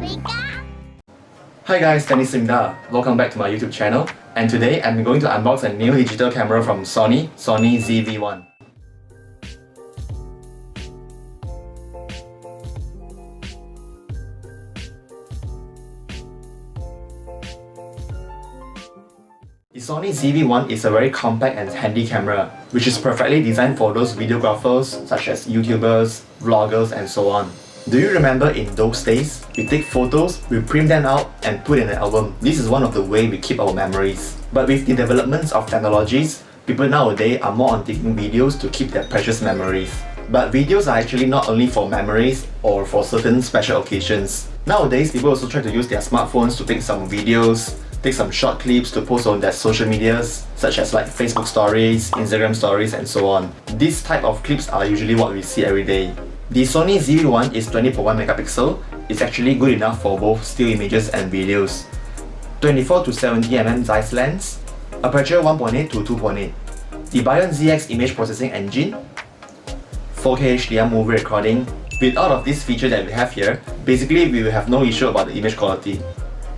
Hi guys, Stanley Simida. Welcome back to my YouTube channel. And today I'm going to unbox a new digital camera from Sony ZV-1. The Sony ZV-1 is a very compact and handy camera, which is perfectly designed for those videographers such as YouTubers, vloggers and so on. Do you remember in those days, we take photos, we print them out and put in an album. This is one of the ways we keep our memories. But with the developments of technologies, people nowadays are more on taking videos to keep their precious memories. But videos are actually not only for memories or for certain special occasions. Nowadays, people also try to use their smartphones to take some videos, take some short clips to post on their social medias, such as like Facebook stories, Instagram stories and so on. These type of clips are usually what we see every day. The Sony ZV-1 is 20.1 megapixel. It's actually good enough for both still images and videos. 24 to 70mm Zeiss lens, aperture 1.8 to 2.8. The Bion ZX image processing engine, 4K HDR movie recording. With all of these features that we have here, basically we will have no issue about the image quality.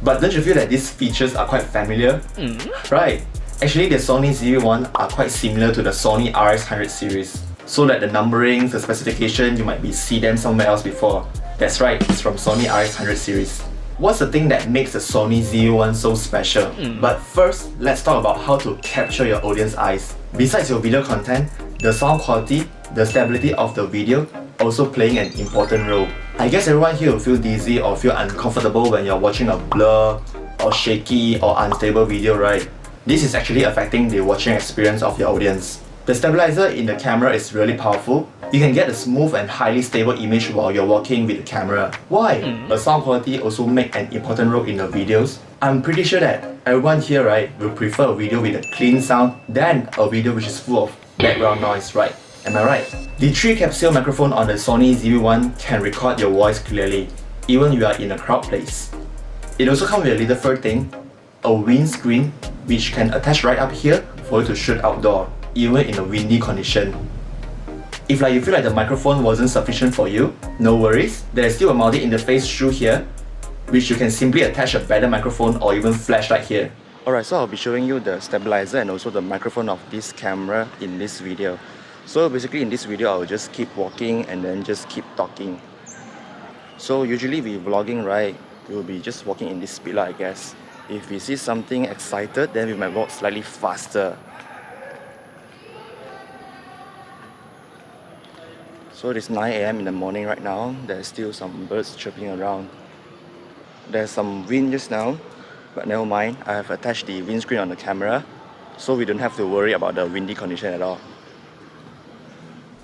But don't you feel that these features are quite familiar? Right. Actually, the Sony ZV-1 are quite similar to the Sony RX100 series. So that the numberings, the specification, you might see them somewhere else before. That's right, it's from Sony RX100 series. What's the thing that makes the Sony ZV-1 so special? But first, let's talk about how to capture your audience eyes. Besides your video content, the sound quality, the stability of the video also playing an important role. I guess everyone here will feel dizzy or feel uncomfortable when you're watching a blur or shaky or unstable video, right? This is actually affecting the watching experience of your audience. The stabilizer in the camera is really powerful. You can get a smooth and highly stable image while you're walking with the camera. Why? The sound quality also make an important role in the videos. I'm pretty sure that everyone here, right, will prefer a video with a clean sound than a video which is full of background noise, right? Am I right? The 3-capsule microphone on the Sony ZV-1 can record your voice clearly, even if you are in a crowd place. It also comes with a little third thing, a windscreen, which can attach right up here for you to shoot outdoor, even in a windy condition. If you feel like the microphone wasn't sufficient for you, no worries, there is still a multi-interface shoe here, which you can simply attach a better microphone or even flashlight here. Alright, so I'll be showing you the stabilizer and also the microphone of this camera in this video. So basically in this video, I'll just keep walking and then just keep talking. So usually we vlogging, right, we'll be just walking in this speed, I guess. If we see something excited, then we might walk slightly faster. So it's 9 AM in the morning right now. There's still some birds chirping around. There's some wind just now, but never mind. I have attached the windscreen on the camera, so we don't have to worry about the windy condition at all.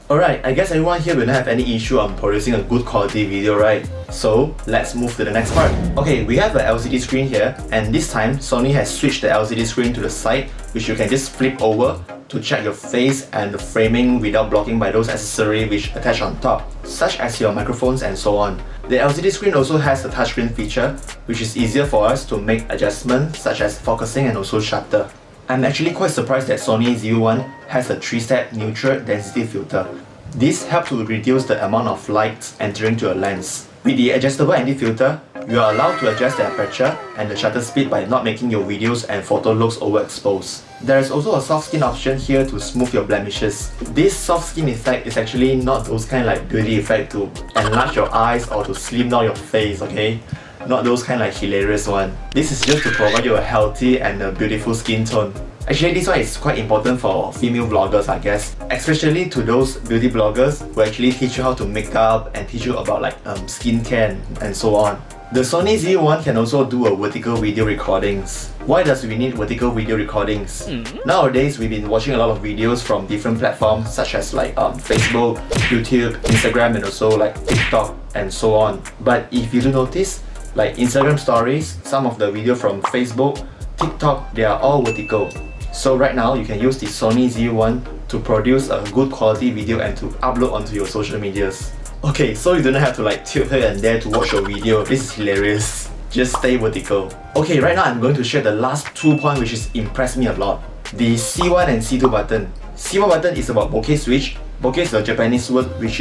Alright, I guess everyone here will not have any issue on producing a good quality video, right? So let's move to the next part. Okay, we have an LCD screen here, and this time Sony has switched the LCD screen to the side, which you can just flip over to check your face and the framing without blocking by those accessories which attach on top, such as your microphones and so on. The LCD screen also has a touchscreen feature, which is easier for us to make adjustments such as focusing and also shutter. I'm actually quite surprised that Sony ZV-1 has a 3-step neutral density filter. This helps to reduce the amount of light entering to a lens. With the adjustable anti-filter, you are allowed to adjust the aperture and the shutter speed by not making your videos and photo looks overexposed. There is also a soft skin option here to smooth your blemishes. This soft skin effect is actually not those kind like beauty effect to enlarge your eyes or to slim down your face, okay? Not those kind like hilarious one. This is just to provide you a healthy and a beautiful skin tone. Actually, this one is quite important for female vloggers, I guess. Especially to those beauty bloggers who actually teach you how to make up and teach you about like skincare and so on. The Sony ZV-1 can also do a vertical video recordings. Why does we need vertical video recordings? Nowadays, we've been watching a lot of videos from different platforms such as like Facebook, YouTube, Instagram and also like TikTok and so on. But if you do notice, like Instagram stories, some of the video from Facebook, TikTok, they are all vertical. So right now, you can use the Sony ZV-1 to produce a good quality video and to upload onto your social medias. Okay, so you don't have to like tilt here and there to watch your video. This is hilarious. Just stay vertical. Okay, right now I'm going to share the last 2 points which has impressed me a lot. The C1 and C2 button. C1 button is about bokeh switch. Bokeh is a Japanese word which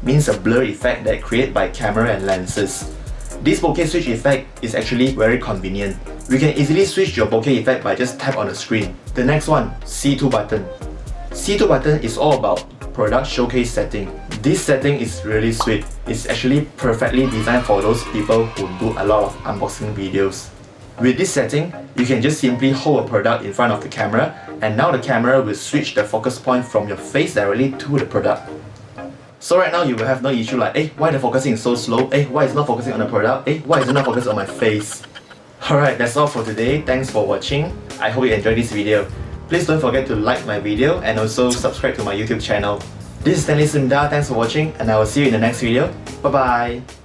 means a blur effect that created by camera and lenses. This bokeh switch effect is actually very convenient. We can easily switch your bokeh effect by just tap on the screen. The next one, C2 button. C2 button is all about product showcase setting. This setting is really sweet. It's actually perfectly designed for those people who do a lot of unboxing videos. With this setting, you can just simply hold a product in front of the camera, and now the camera will switch the focus point from your face directly to the product. So right now you will have no issue like, why the focusing is so slow? Why is it not focusing on the product? Why is it not focusing on my face? Alright, that's all for today. Thanks for watching. I hope you enjoyed this video. Please don't forget to like my video and also subscribe to my YouTube channel. This is Stanley Simida. Thanks for watching, and I will see you in the next video. Bye bye!